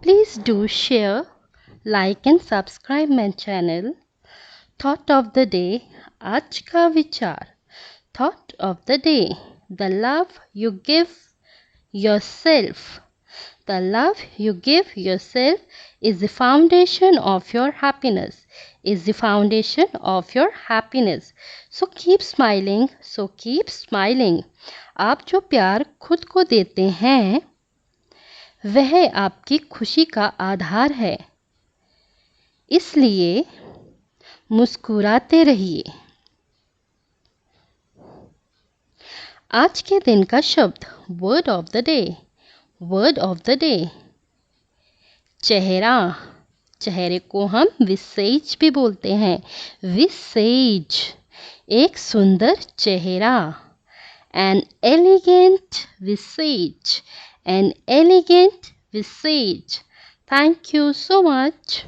Please do share, like and subscribe my channel. Thought of the day, आज का विचार. Thought of the day, the love you give yourself. The love you give yourself is the foundation of your happiness. Is the foundation of your happiness. So keep smiling. So keep smiling. आप जो प्यार खुद को देते हैं वह आपकी खुशी का आधार है. इसलिए मुस्कुराते रहिए. आज के दिन का शब्द word of the day. Word of the day, चेहरा. चेहरे को हम विसेज भी बोलते हैं. विसेज, एक सुंदर चेहरा. An elegant visage. An elegant visage. Thank you so much.